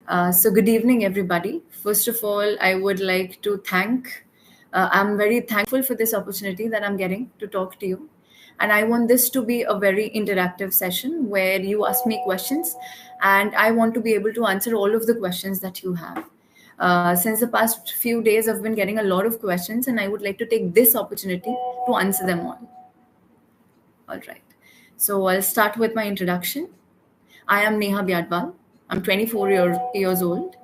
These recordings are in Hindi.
So good evening, everybody. First of all, I would like to I'm very thankful for this opportunity that I'm getting to talk to you. And I want this to be a very interactive session where you ask me questions and I want to be able to answer all of the questions that you have. Since the past few days, I've been getting a lot of questions and I would like to take this opportunity to answer them all. All right. So I'll start with my introduction. I am Neha Byadwal. I'm 24 years old.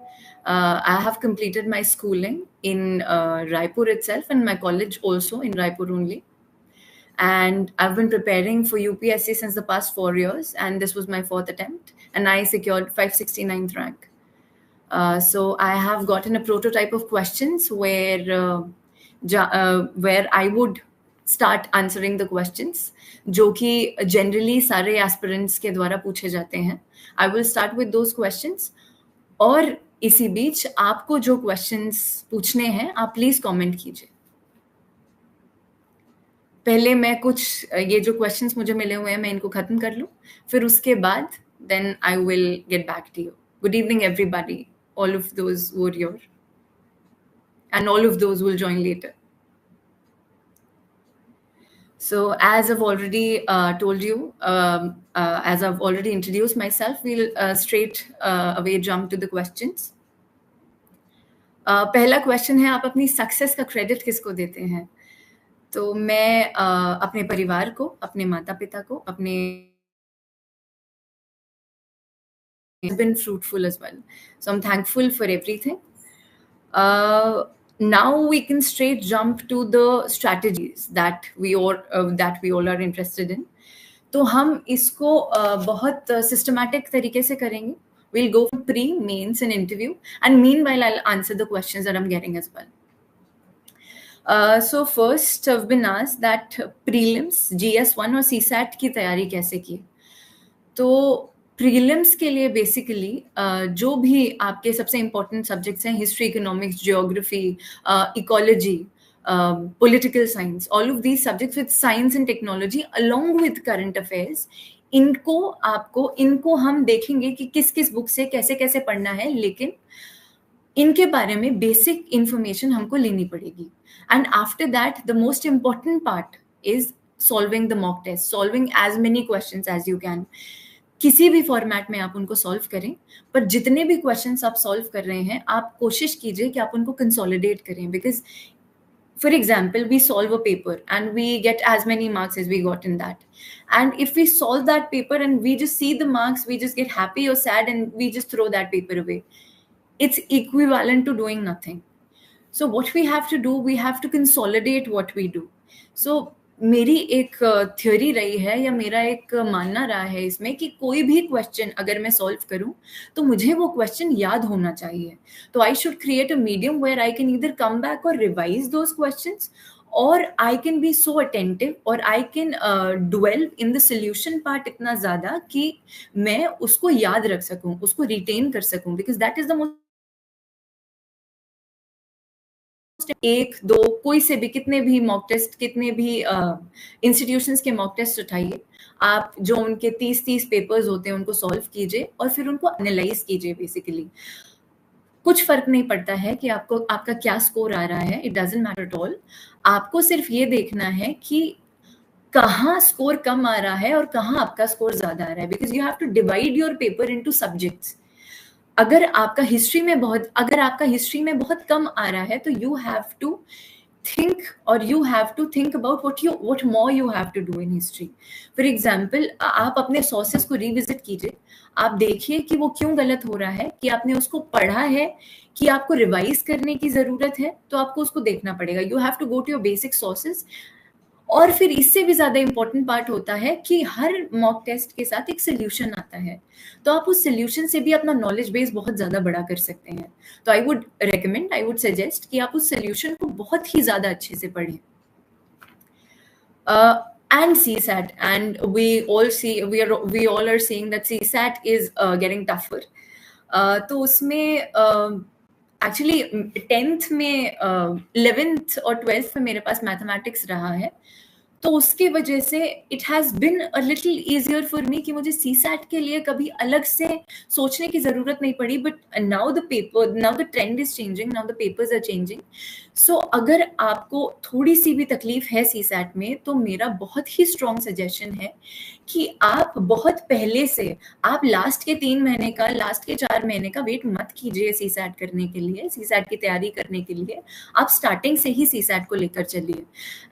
I have completed my schooling in Raipur itself and my college also in Raipur only. And I've been preparing for UPSC since the past 4 years, and this was my fourth attempt, and I secured 569th rank. So I have gotten a prototype of questions where I would start answering the questions, जो कि generally सारे aspirants के द्वारा पूछे जाते हैं. I will start with those questions. और इसी बीच आपको जो questions पूछने हैं, आप please comment कीजिए. पहले मैं कुछ ये जो questions मुझे मिले हुए हैं, मैं इनको खत्म कर लूँ. फिर उसके बाद then I will get back to you. Good evening, everybody. All of those who are here. And all of those will join later. So as I've already told you, as I've already introduced myself, we'll straight away jump to the questions. पहला क्वेश्चन है, आप अपनी सक्सेस का क्रेडिट किसको देते हैं? तो मैं अपने परिवार को, अपने माता पिता को, अपने been fruitful as well. So I'm thankful for everything. Now we can straight jump to the strategies that we all are interested in. तो हम इसको बहुत systematic तरीके से करेंगे. We'll go from pre, mains, and interview, and meanwhile I'll answer the questions that I'm getting as well. So first I've been asked that prelims, GS1 और CSAT की तैयारी कैसे की? तो प्रीलिम्स के लिए बेसिकली जो भी आपके सबसे इम्पोर्टेंट सब्जेक्ट्स हैं, history, economics, geography, ecology, political science, all of these subjects with science and technology along with current affairs, इनको हम देखेंगे कि किस किस बुक से कैसे कैसे पढ़ना है, लेकिन इनके बारे में बेसिक इंफॉर्मेशन हमको लेनी पड़ेगी. And after that the most important part is solving the mock test, solving as many questions as you can. किसी भी फॉर्मेट में आप उनको सॉल्व करें, पर जितने भी क्वेश्चंस आप सॉल्व कर रहे हैं, आप कोशिश कीजिए कि आप उनको कंसोलिडेट करें. Because for example, we solve a paper and we get as many marks as we got in that, and if we solve that paper and we just see the marks, we just get happy or sad and we just throw that paper away. It's equivalent to doing nothing. So what we have to do, we have to consolidate what we do. So मेरी एक थ्योरी रही है, या मेरा एक मानना रहा है इसमें, कि कोई भी क्वेश्चन अगर मैं सॉल्व करूं तो मुझे वो क्वेश्चन याद होना चाहिए. तो I should create a medium where I can either come back or revise those questions, और I can be so attentive, और I can dwell in the solution part इतना ज्यादा कि मैं उसको याद रख सकूं, उसको रिटेन कर सकूं. Because that is the most, एक दो कोई से भी, कितने भी मॉक टेस्ट, कितने भी इंस्टीट्यूशंस के मॉक टेस्ट उठाइए, आप जो उनके 30 पेपर्स होते हैं उनको सॉल्व कीजिए और फिर उनको एनालाइज कीजिए. बेसिकली कुछ फर्क नहीं पड़ता है कि आपका क्या स्कोर आ रहा है, it doesn't matter at all. आपको सिर्फ ये देखना है कि कहाँ स्कोर कम आ रहा है और कहाँ आपका स्कोर ज्यादा आ रहा है. Because you have to divide your paper into subjects. अगर आपका हिस्ट्री में बहुत कम आ रहा है, तो यू हैव टू थिंक, और you have to think about what more you have to do in history. For example, आप अपने सोर्सेस को रिविजिट कीजिए, आप देखिए कि वो क्यों गलत हो रहा है, कि आपने उसको पढ़ा है, कि आपको रिवाइज करने की जरूरत है. तो आपको उसको देखना पड़ेगा. You have to go to your basic sources. और फिर इससे भी ज्यादा इंपॉर्टेंट पार्ट होता है कि हर मॉक टेस्ट के साथ एक सोल्यूशन आता है, तो आप उस सोल्यूशन से भी अपना नॉलेज बेस बहुत ज्यादा बड़ा कर सकते हैं. तो आई वुड सजेस्ट कि आप उस सोल्यूशन को बहुत ही ज्यादा अच्छे से पढ़ें. And CSAT, and we all are seeing that CSAT is getting tougher. तो उसमें एक्चुअली 10th में 11th और 12th में मेरे पास मैथमेटिक्स रहा है. तो उसकी वजह से it has been a little easier for me कि मुझे सीसैट के लिए कभी अलग से सोचने की ज़रूरत नहीं पड़ी। But now the trend is changing, now the papers are changing. So अगर आपको थोड़ी-सी भी तकलीफ है सीसैट में, तो मेरा बहुत ही स्ट्रॉन्ग सजेशन है कि आप बहुत पहले से, आप लास्ट के 3 महीने का, लास्ट के 4 महीने का वेट मत कीजिए सीसैट करने के लिए, सीसैट की तैयारी करने के लिए। आप स्टार्टिंग से ही सीसैट को लेकर चलिए।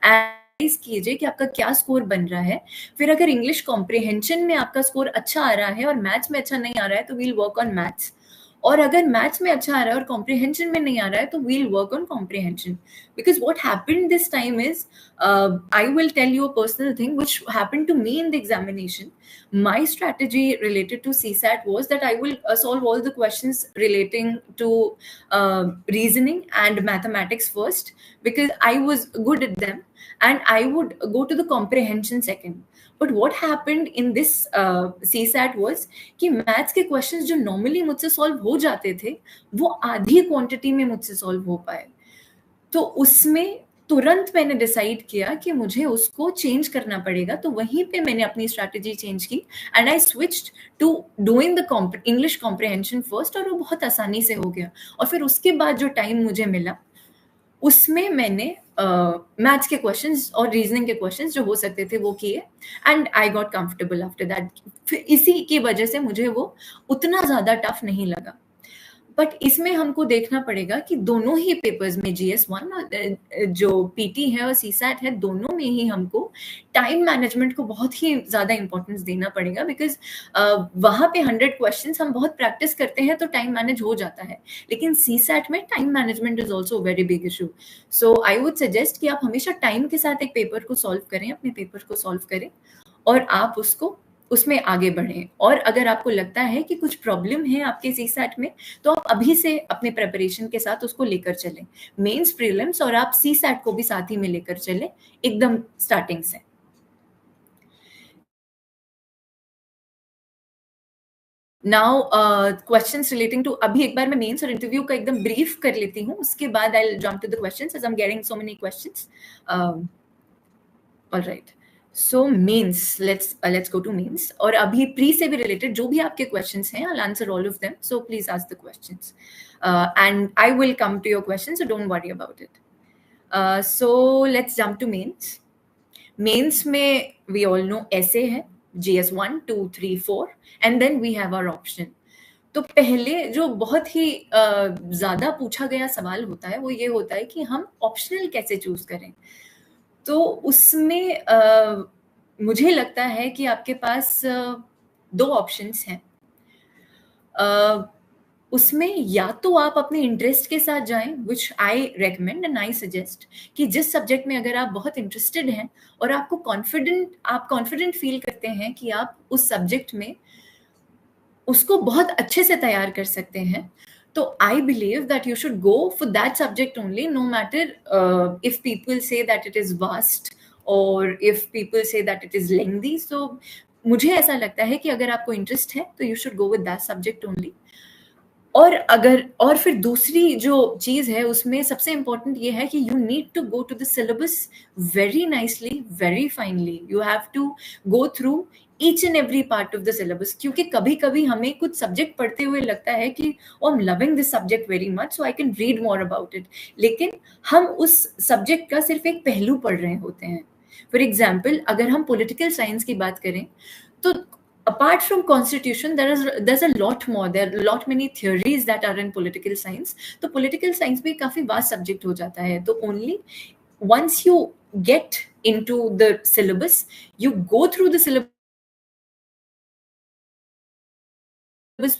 एनालाइज़ कीजिए कि आपका क्या स्कोर बन रहा है। फिर अगर इंग्लिश कॉम्प्रिहेंशन में आपका स्कोर अच्छा आ रहा है और मैथ्स में अच्छा नहीं आ रहा है, तो वील वर्क ऑन मैथ्स। और अगर मैथ्स में अच्छा आ रहा है और कॉम्प्रिहेंशन में नहीं आ रहा है, तो we'll work on comprehension. Because what happened this time is, I will tell you a personal thing which happened to me in the examination. My strategy related to CSAT was that I will solve all the questions relating to reasoning and mathematics first, because I was good at them, and I would go to the comprehension second. But what happened in this CSAT was कि मैथ्स के क्वेश्चंस जो नॉर्मली मुझसे सॉल्व हो जाते थे, वो आधी क्वांटिटी में मुझसे सॉल्व हो पाए। तो उसमें तुरंत मैंने डिसाइड किया कि मुझे उसको चेंज करना पड़ेगा। तो वहीं पे मैंने अपनी स्ट्रैटेजी चेंज की, and I switched to doing the English comprehension first, और वो बहुत आसानी से हो गया। और फिर उसके बाद जो टाइम मुझे मिला, उसमें मैंने मैथ्स के क्वेश्चंस और रीजनिंग के क्वेश्चंस जो हो सकते थे वो किए, and I got comfortable after that. फिर इसी की वजह से मुझे वो उतना ज़्यादा टफ नहीं लगा। बट इसमें हमको देखना पड़ेगा कि दोनों ही पेपर्स में, GS1 और जो PT है और CSAT है, दोनों में ही हमको टाइम मैनेजमेंट को बहुत ही ज़्यादा इंपॉर्टेंस देना पड़ेगा। बिकॉज वहाँ पे 100 क्वेश्चंस हम बहुत प्रैक्टिस करते हैं तो टाइम मैनेज हो जाता है, लेकिन CSAT में time management is also very big issue. So I would suggest कि आप हमेशा टाइम के साथ एक पेपर को सॉल्व करें, अपने पेपर को सॉल्व करें, और आप उसमें आगे बढ़ें। और अगर आपको लगता है कि कुछ प्रॉब्लम है आपके CSAT में, तो आप अभी से अपने प्रिपरेशन के साथ उसको लेकर चलें। मेंस, प्रीलिम्स और आप CSAT को भी साथ ही में लेकर चलें, एकदम स्टार्टिंग से। नाउ क्वेश्चंस रिलेटिंग टू, अभी एक बार मैं मेंस और इंटरव्यू का एकदम ब्रीफ कर लेती हूँ, उसके बाद I will jump to the questions as I am getting so many questions. Alright, so mains, let's go to mains. और अभी प्री से भी रिलेटेड जो भी आपके क्वेश्चंस हैं, I will answer all of them, so please ask the questions and I will come to your questions, so don't worry about it. So let's jump to mains. Mains में वी ऑल नो ऐसे है, GS1, 2, 3, 4, and then we have our option. तो पहले जो बहुत ही ज्यादा पूछा गया सवाल होता है, वो ये होता है कि हम ऑप्शनल कैसे चूज करें। तो उसमें मुझे लगता है कि आपके पास 2 ऑप्शंस हैं। उसमें या तो आप अपने इंटरेस्ट के साथ जाएं, which I recommend and I suggest, कि जिस सब्जेक्ट में अगर आप बहुत इंटरेस्टेड हैं और आप कॉन्फिडेंट फील करते हैं कि आप उस सब्जेक्ट में उसको बहुत अच्छे से तैयार कर सकते हैं, तो I believe that you should go for that subject only, no matter if people say that it is vast or if people say that it is lengthy. So मुझे ऐसा लगता है कि अगर आपको इंटरेस्ट है तो you should go with that subject only. और फिर दूसरी जो चीज है, उसमें सबसे इंपॉर्टेंट ये है कि you need to go to the syllabus very nicely, very finally. You have to go through each and every part of the syllabus, क्योंकि कभी कभी हमें कुछ सब्जेक्ट पढ़ते हुए लगता है कि I am loving this subject very much, so I can read more about it, लेकिन हम उस सब्जेक्ट का सिर्फ एक पहलू पढ़ रहे होते हैं। फॉर एग्जाम्पल, अगर हम पॉलिटिकल साइंस की बात करें, तो apart from constitution, there's a lot more, there are a lot many theories that are in political science. तो political science भी काफी vast subject हो जाता है। तो only once you get into the syllabus, you go through the syllabus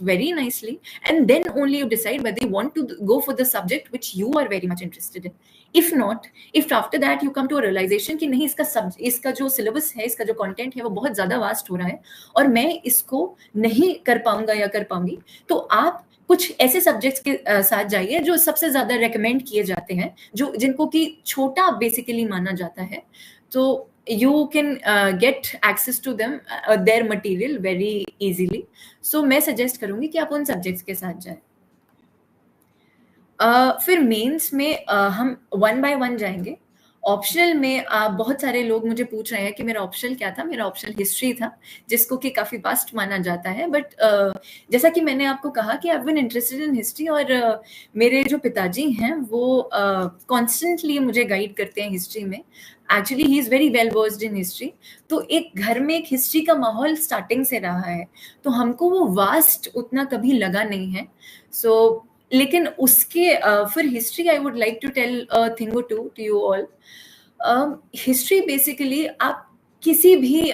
very nicely, and then only you decide whether you want to go for the subject which you are very much interested in. If not, if after that you come to a realization कि नहीं, इसका जो syllabus है, इसका जो content है, वो बहुत ज़्यादा vast हो रहा है और मैं इसको नहीं कर पाऊंगा या कर पाऊंगी, तो आप कुछ ऐसे सब्जेक्ट्स के साथ जाइए जो सबसे ज़्यादा recommend किए जाते हैं, जिनको कि छोटा बेसिकली माना जाता है। तो you can get access to them, their material very easily. So मैं suggest करूंगी कि आप उन subjects के साथ जाएं। फिर मेंस में हम 1 by 1 जाएंगे, ऑप्शनल में बहुत सारे लोग मुझे पूछ रहे हैं कि मेरा ऑप्शनल क्या था? मेरा ऑप्शनल हिस्ट्री था, जिसको कि काफ़ी वास्ट माना जाता है। बट जैसा कि मैंने आपको कहा कि I have been interested in history, और मेरे जो पिताजी हैं वो कॉन्स्टेंटली मुझे गाइड करते हैं हिस्ट्री में। Actually he is very well versed in history. तो एक घर में एक हिस्ट्री का माहौल स्टार्टिंग से रहा है, तो हमको वो वास्ट उतना कभी लगा नहीं है। सो लेकिन उसके फिर history, I would like to tell a thing or to you all. History basically आप किसी भी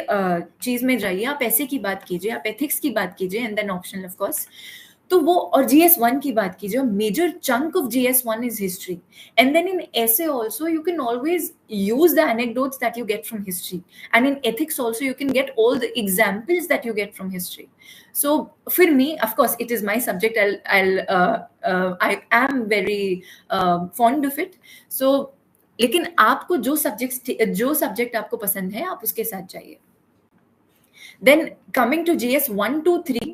चीज में जाइए, आप ऐसे की बात कीजिए, आप एथिक्स की बात कीजिए, and then optional of course, तो वो, और GS1 की बात कीजिए, major chunk of GS1 is history, and then in ऐसे also you can always use the anecdotes that you get from history, and in ethics also you can get all the examples that you get from history. So for me, of course, it is my subject. I am very fond of it. So लेकिन आपको जो सब्जेक्ट आपको पसंद है, आप उसके साथ जाइए. Then coming to GS 1, 2, 3,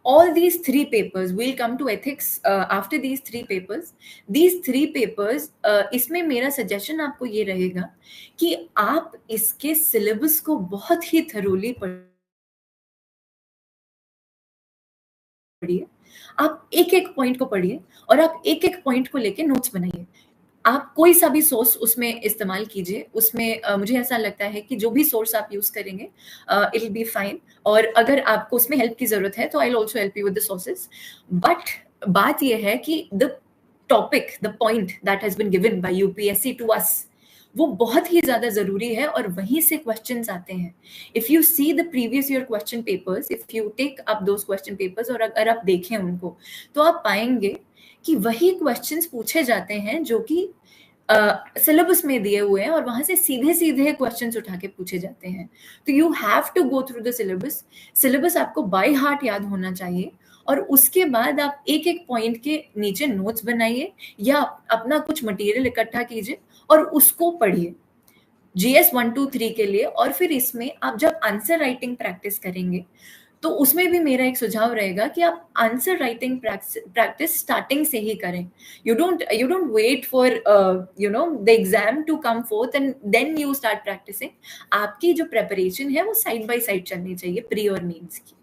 all these 3 papers, we'll come to ethics after these 3 papers. These 3 papers, इसमें मेरा सजेशन आपको ये रहेगा कि आप इसके सिलेबस को बहुत ही थरोली पढ़िए. आप एक-एक पॉइंट को पढ़िए और आप एक-एक पॉइंट को लेके नोट्स बनाइए. आप कोई सा भी सोर्स उसमें इस्तेमाल कीजिए. उसमें मुझे ऐसा लगता है कि जो भी सोर्स आप यूज़ करेंगे, इट विल बी फाइन. और अगर आपको उसमें हेल्प की ज़रूरत है तो I will also help you with the sources. But बात ये है कि the topic, the point that has been given by UPSC to us, वो बहुत ही ज़्यादा ज़रूरी है और वहीं से क्वेश्चंस आते हैं. If you see the previous year question papers, if you take up those question papers और अगर आप देखें उनको, तो आप पाएंगे कि वही क्वेश्चंस पूछे जाते हैं जो कि सिलेबस में दिए हुए हैं, और वहां से सीधे सीधे क्वेश्चंस उठा के पूछे जाते हैं. तो you have to go through the syllabus. Syllabus आपको बाय हार्ट याद होना चाहिए, और उसके बाद आप एक एक पॉइंट के नीचे नोट्स बनाइए या अपना कुछ मटेरियल इकट्ठा कीजिए और उसको पढ़िए GS 1, 2, 3 के लिए. और फिर इसमें आप जब आंसर राइटिंग प्रैक्टिस करेंगे, तो उसमें भी मेरा एक सुझाव रहेगा कि आप आंसर राइटिंग प्रैक्टिस स्टार्टिंग से ही करें. You don't wait for the exam to come forth and then you start practicing. आपकी जो प्रेपरेशन है वो साइड बाय साइड चलनी चाहिए, प्री और मेंस की.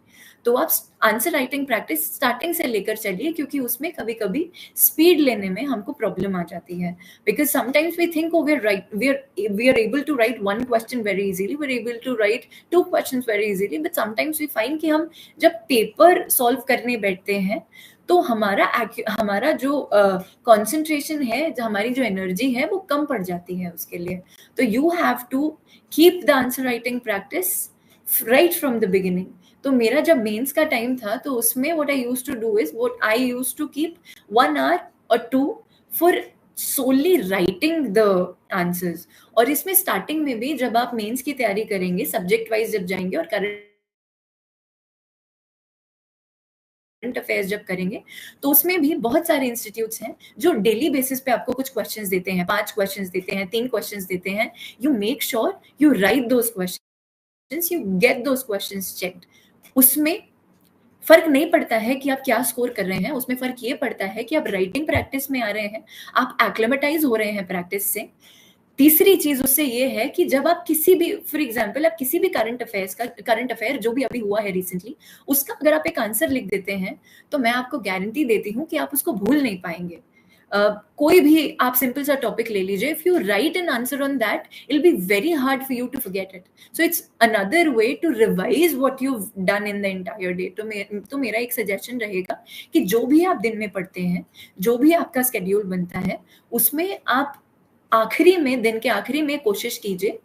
तो आप आंसर राइटिंग प्रैक्टिस स्टार्टिंग से लेकर चलिए, क्योंकि उसमें कभी कभी स्पीड लेने में हमको प्रॉब्लम आ जाती है. Because sometimes we think we are able to write one question very easily, we are able to write 2 questions very easily, but sometimes we find कि हम जब पेपर सॉल्व करने बैठते हैं तो हमारा जो कंसंट्रेशन है, हमारी जो एनर्जी है, वो कम पड़ जाती है उसके लिए. तो you have to keep the answer writing practice right from the beginning. तो मेरा जब मेंस का टाइम था, तो उसमें what I used to do is, what I used to keep 1 hour or 2 for solely writing the answers. और इसमें स्टार्टिंग में भी जब आप मेंस की तैयारी करेंगे, सब्जेक्ट वाइज जब जाएंगे और करंट अफेयर्स जब करेंगे, तो उसमें भी बहुत सारे इंस्टीट्यूट्स हैं जो डेली बेसिस पे आपको कुछ क्वेश्चंस देते हैं, 5 क्वेश्चंस देते हैं, 3 क्वेश्चंस देते हैं. You make sure you right those questions, you get those questions checked. उसमें फर्क नहीं पड़ता है कि आप क्या स्कोर कर रहे हैं, उसमें फर्क ये पड़ता है कि आप राइटिंग प्रैक्टिस में आ रहे हैं, आप एक्लेमेटाइज हो रहे हैं प्रैक्टिस से. तीसरी चीज उससे ये है कि जब आप किसी भी, फॉर एग्जांपल, आप किसी भी करंट अफेयर जो भी अभी हुआ है रिसेंटली, उसका अगर आप एक आंसर लिख देते हैं, तो मैं आपको गारंटी देती हूँ कि आप उसको भूल नहीं पाएंगे. कोई भी आप सिंपल सा टॉपिक ले लीजिए, if you write an answer on that, it will be very hard for you to forget it. So it's another way to revise what you done in the entire day. तो मेरा एक सजेशन रहेगा कि जो भी आप दिन में पढ़ते हैं, जो भी आपका स्केड्यूल बनता है, उसमें आप आखिरी में, दिन के आखिरी में कोशिश कीजिए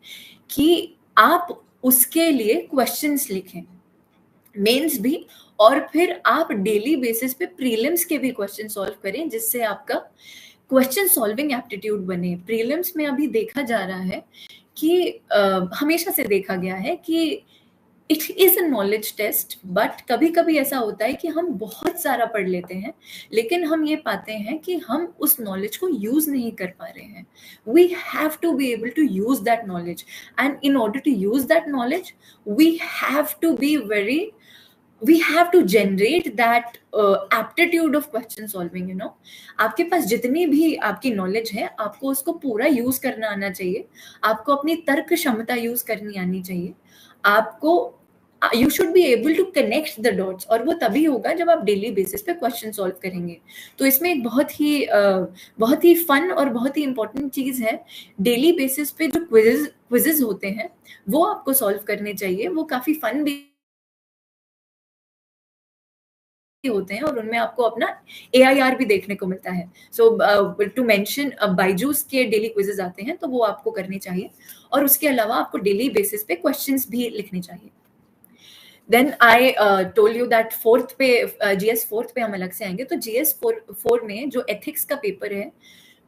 कि आप उसके लिए क्वेश्चंस लिखें, मेंस भी, और फिर आप डेली बेसिस पे प्रीलिम्स के भी क्वेश्चन सॉल्व करें, जिससे आपका क्वेश्चन सॉल्विंग एप्टीट्यूड बने. प्रीलिम्स में अभी देखा जा रहा है कि हमेशा से देखा गया है कि it is a knowledge test, but कभी कभी ऐसा होता है कि हम बहुत सारा पढ़ लेते हैं, लेकिन हम ये पाते हैं कि हम उस नॉलेज को यूज नहीं कर पा रहे हैं. We have to be able to use that knowledge, and in order to use that knowledge we have to be very we have to generate that aptitude of question solving, you know. आपके पास जितनी भी आपकी नॉलेज है, आपको उसको पूरा यूज करना आना चाहिए, आपको अपनी तर्क क्षमता यूज करनी आनी चाहिए, आपको you should be able to connect the dots, और वो तभी होगा जब आप डेली बेसिस पे क्वेश्चन सॉल्व करेंगे। तो इसमें एक बहुत ही फन और बहुत ही इंपॉर्टेंट चीज है, डेली बेसिस पे जो क्विजेज होते हैं वो आपको सॉल्व करने चाहिए। वो काफी फन भी होते हैं और उनमें आपको अपना AIR भी देखने को मिलता है। सो टू मेंशन बायजूस के डेली क्विजेस आते हैं, तो वो आपको करने चाहिए, और उसके अलावा आपको डेली बेसिस पे क्वेश्चंस भी लिखने चाहिए। Then I told you that fourth पे GS फोर्थ पे हम अलग से आएंगे। तो GS फोर में जो एथिक्स का पेपर है,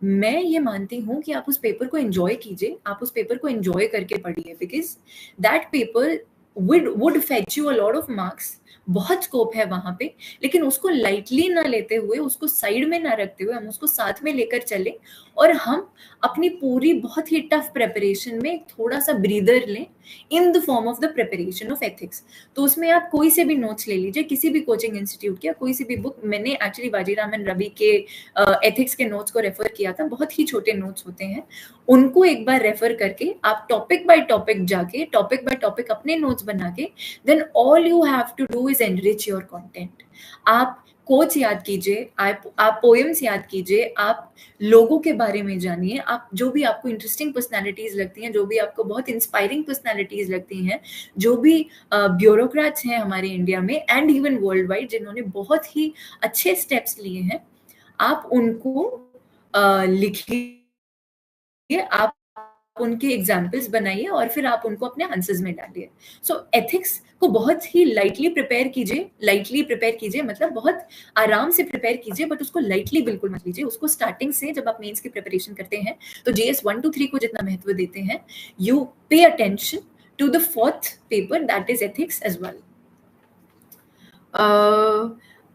मैं ये मानती हूँ कि आप उस पेपर को एंजॉय कीजिए, आप उस पेपर को एंजॉय करके पढ़िए, because that paper would fetch you a lot of marks. बहुत स्कोप है वहां पे, लेकिन उसको लाइटली ना लेते हुए, उसको साइड में ना रखते हुए, हम उसको साथ में लेकर चले, और हम अपनी पूरी बहुत ही टफ प्रेपरेशन में थोड़ा सा ब्रीदर लें in the form of the preparation of ethics. तो उसमें आप कोई से भी नोट्स ले लीजिए, किसी भी कोचिंग इंस्टीट्यूट की, कोई सी भी बुक। मैंने एक्चुअली बाजीरामन रवि के एथिक्स के नोट्स को रेफर किया था, बहुत ही छोटे नोट्स होते हैं, उनको एक बार रेफर करके आप टॉपिक बाय टॉपिक जाके, टॉपिक बाय टॉपिक अपने नोट्स बना के, then all you have to do is enrich your content. आप कोच याद कीजिए, आप पोएम्स याद कीजिए, आप लोगों के बारे में जानिए, आप जो भी आपको इंटरेस्टिंग पर्सनालिटीज लगती हैं, जो भी आपको बहुत इंस्पायरिंग पर्सनालिटीज लगती हैं, जो भी ब्यूरोक्रेट्स हैं हमारे इंडिया में एंड इवन वर्ल्ड वाइड, जिन्होंने बहुत ही अच्छे स्टेप्स लिए हैं, आप उनको लिखिए, आप उनके एग्जाम्पल्स बनाइए, और फिर आप उनको अपने आंसर्स में डालिए। सो एथिक्स को बहुत ही लाइटली प्रिपेयर कीजिए, मतलब बहुत आराम से प्रिपेयर कीजिए, बट उसको लाइटली बिल्कुल मत लीजिए। उसको स्टार्टिंग से, जब आप मेंस की प्रिपरेशन करते हैं, तो GS 1 to 3 को जितना महत्व देते हैं, you pay attention to the fourth paper, that is ethics as well.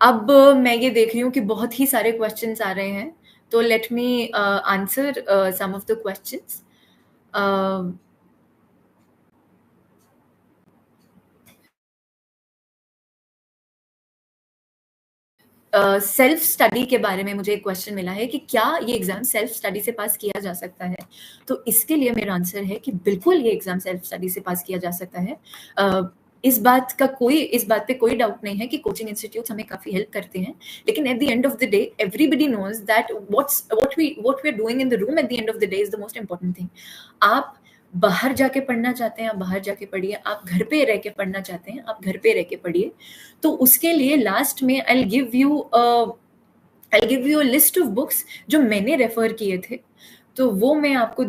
अब मैं ये देख रही हूँ कि बहुत ही सारे क्वेश्चंस आ रहे हैं, तो let me answer some of the questions. Self study के बारे में मुझे एक क्वेश्चन मिला है कि क्या ये एग्जाम सेल्फ स्टडी से पास किया जा सकता है। तो इसके लिए मेरा आंसर है कि बिल्कुल ये एग्जाम सेल्फ स्टडी से पास किया जा सकता है। इस बात पे कोई डाउट नहीं है कि कोचिंग इंस्टीट्यूट्स हमें काफी हेल्प करते हैं, लेकिन at the end of the day everybody knows that what we are doing in the room at the end of the day is the most important thing. आप बाहर जाके पढ़ना चाहते हैं, आप बाहर जाके पढ़िए, आप घर पे रह के पढ़ना चाहते हैं, आप घर पे रह के पढ़िए। तो उसके लिए लास्ट में I give you a list of books जो मैंने रेफर किए थे, तो वो मैं आपको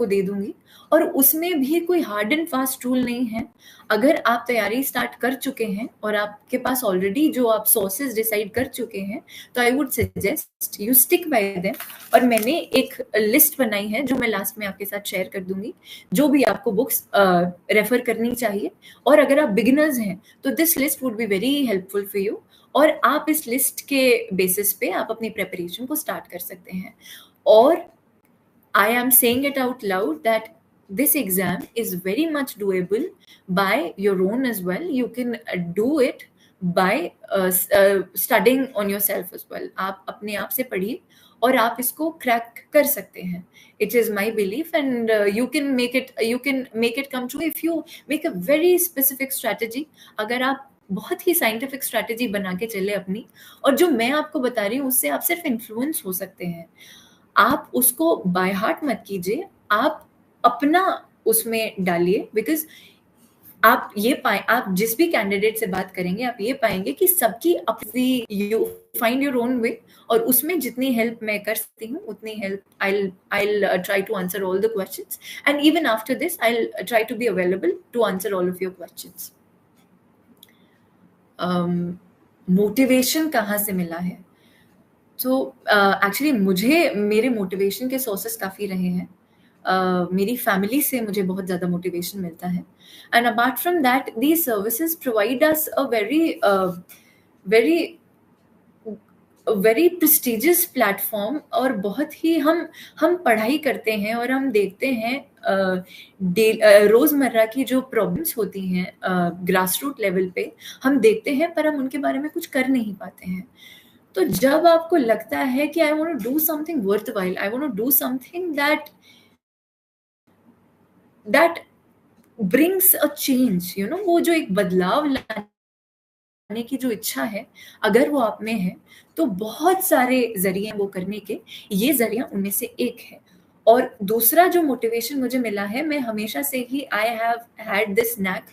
दे दूंगी। और उसमें भी कोई हार्ड एंड फास्ट रूल नहीं है। अगर आप तैयारी स्टार्ट कर चुके हैं और आपके पास ऑलरेडी जो आप सोर्सेज डिसाइड कर चुके हैं, तो I would suggest you stick by them. और मैंने एक लिस्ट बनाई है जो मैं लास्ट में आपके साथ शेयर कर दूंगी, जो भी आपको बुक्स रेफर करनी चाहिए। और अगर आप बिगिनर्स हैं तो this list would be very helpful for you, और आप इस लिस्ट के बेसिस पे आप अपनी प्रेपरेशन को स्टार्ट कर सकते हैं। और I am saying it out loud that this exam is very much doable by your own as well. You can do it by studying on yourself as well. आप अपने आप से पढ़िए और आप इसको क्रैक कर सकते हैं. It is my belief, and you can make it come true if you make a very specific strategy. अगर आप बहुत ही साइंटिफिक स्ट्रैटेजी बना के चले अपनी, और जो मैं आपको बता रही हूँ उससे आप सिर्फ इन्फ्लुएंस हो सकते हैं। आप उसको बाय हार्ट मत कीजिए, आप अपना उसमें डालिए, बिकॉज आप जिस भी कैंडिडेट से बात करेंगे, आप ये पाएंगे कि सबकी अपनी, you find your own way, और उसमें जितनी हेल्प मैं कर सकती हूँ उतनी help I'll try to answer all the questions, and even after this I'll try to be available to answer all of your questions. Motivation कहाँ से मिला है? तो एक्चुअली मुझे मेरे मोटिवेशन के सोर्सेस काफ़ी रहे हैं। मेरी फैमिली से मुझे बहुत ज़्यादा मोटिवेशन मिलता है, and apart from that these services provide us a very very prestigious platform, और बहुत ही हम पढ़ाई करते हैं और हम देखते हैं रोजमर्रा की जो प्रॉब्लम्स होती हैं ग्रास रूट लेवल पे हम देखते हैं, पर हम उनके बारे में कुछ कर नहीं पाते हैं। तो जब आपको लगता है कि I want to do something worthwhile, I want to do something that brings a change, you know, वो जो एक बदलाव लाने की जो इच्छा है, अगर वो आप में है, तो बहुत सारे जरिए हैं वो करने के, ये जरिया उनमें से एक है। और दूसरा जो मोटिवेशन मुझे मिला है, मैं हमेशा से ही I have had this knack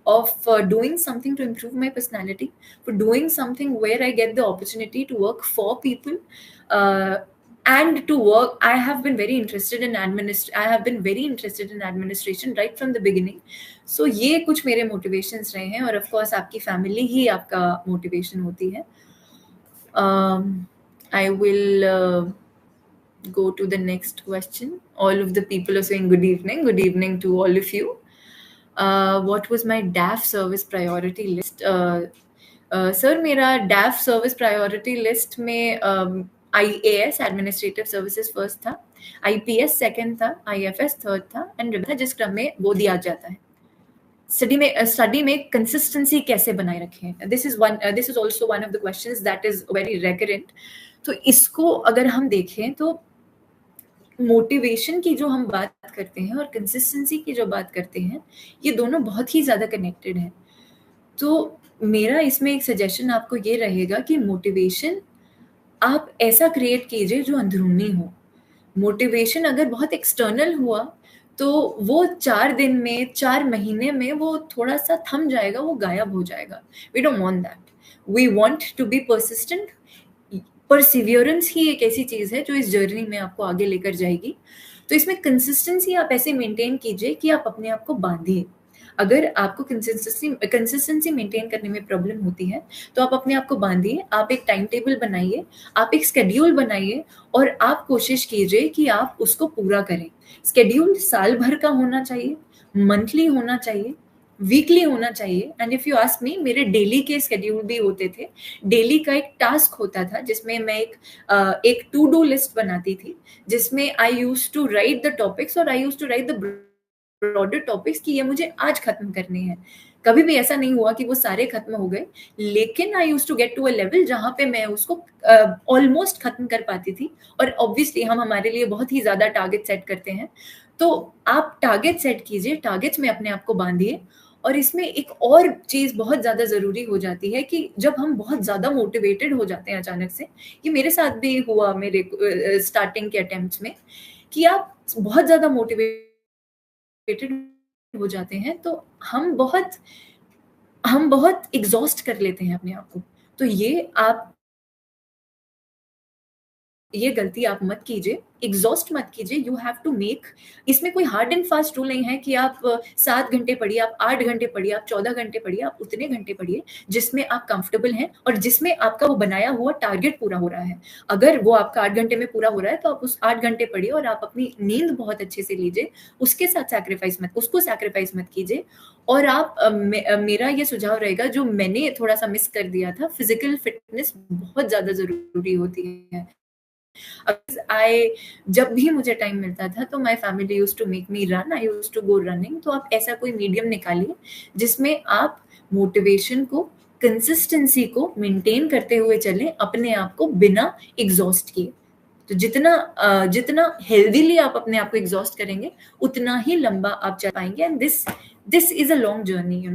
of doing something to improve my personality, for doing something where I get the opportunity to work for people, uh, and to work. I have been very interested in administration right from the beginning. So ये कुछ मेरे motivations रहे हैं, और of course आपकी family ही आपका motivation होती है. I will go to the next question. All of the people are saying good evening to all of you. What was my DAF service priority list? Sir मेरा DAF service priority list में IAS एडमिनिस्ट्रेटिव सर्विसेज फर्स्ट था, IPS सेकंड था, IFS थर्ड था, एंड था जिस क्रम में वो दिया जाता है. स्टडी में कंसिस्टेंसी कैसे बनाए रखें, this is also one of the questions that is very recurrent. तो इसको अगर हम देखें तो मोटिवेशन की जो हम बात करते हैं और कंसिस्टेंसी की जो बात करते हैं, ये दोनों बहुत ही ज़्यादा कनेक्टेड हैं. तो मेरा इसमें एक सजेशन आपको ये रहेगा कि मोटिवेशन आप ऐसा क्रिएट कीजिए जो अंदरूनी हो. मोटिवेशन अगर बहुत एक्सटर्नल हुआ तो वो 4 दिन में, 4 महीने में वो थोड़ा सा थम जाएगा, वो गायब हो जाएगा. We don't want that. We want to be persistent. Perseverance ही एक ऐसी चीज़ है जो इस जर्नी में आपको आगे लेकर जाएगी. तो इसमें कंसिस्टेंसी आप ऐसे मेंटेन कीजिए कि आप अपने आप को बांधिए. अगर आपको कंसिस्टेंसी मेंटेन करने में प्रॉब्लम होती है तो आप अपने आप को बांधिए, आप एक टाइम टेबल बनाइए, आप एक स्केड्यूल बनाइए, और आप कोशिश कीजिए कि आप उसको पूरा करें. स्केड्यूल साल भर का होना चाहिए, मंथली होना चाहिए, वीकली होना चाहिए. And if you ask me, मेरे डेली के स्केड्यूल भी होते थे. डेली का एक टास्क होता था जिसमें मैं एक टू डू लिस्ट बनाती थी, जिसमें I used to write the topics, और I used to write the broader topics कि ये मुझे आज खत्म करने हैं. कभी भी ऐसा नहीं हुआ कि वो सारे खत्म हो गए, लेकिन I used to get to a level जहां पे मैं उसको ऑलमोस्ट खत्म कर पाती थी. और ऑब्वियसली हम हमारे लिए बहुत ही ज्यादा टारगेट सेट करते हैं, तो आप टारगेट सेट कीजिए, टारगेट्स में अपने आप को बांधिए. और इसमें एक और चीज बहुत ज्यादा जरूरी हो जाती है कि जब हम बहुत ज्यादा मोटिवेटेड हो जाते हैं अचानक से, ये मेरे साथ भी हुआ मेरे स्टार्टिंग के अटेम्प्ट्स में, कि आप बहुत ज्यादा मोटिवेटेड हो जाते हैं तो हम बहुत एग्जॉस्ट कर लेते हैं अपने आप को. तो ये गलती आप मत कीजिए, एग्जॉस्ट मत कीजिए. यू हैव टू मेक, इसमें कोई हार्ड एंड फास्ट रूल नहीं है कि आप 7 घंटे पढ़िए, आप 8 घंटे पढ़िए, आप 14 घंटे पढ़िए, आप उतने घंटे पढ़िए जिसमें आप कंफर्टेबल हैं और जिसमें आपका वो बनाया हुआ टारगेट पूरा हो रहा है. अगर वो आपका 8 घंटे में पूरा हो रहा है तो आप उस 8 घंटे पढ़िए, और आप अपनी नींद बहुत अच्छे से लीजिए, उसको सैक्रिफाइस मत कीजिए. और आप मेरा ये सुझाव रहेगा, जो मैंने थोड़ा सा मिस कर दिया था, फिजिकल फिटनेस बहुत ज्यादा जरूरी होती है. जब भी मुझे टाइम मिलता था तो my family used to make me run, I used to go running. तो आप ऐसा कोई मीडियम निकालिए जिसमें आप मोटिवेशन को, कंसिस्टेंसी को मेंटेन करते हुए चलें, अपने आप को बिना एग्जॉस्ट किए. तो जितना हेल्दीली आप अपने आप को एग्जॉस्ट करेंगे, उतना ही लंबा आप चल पाएंगे. And this is a long journey.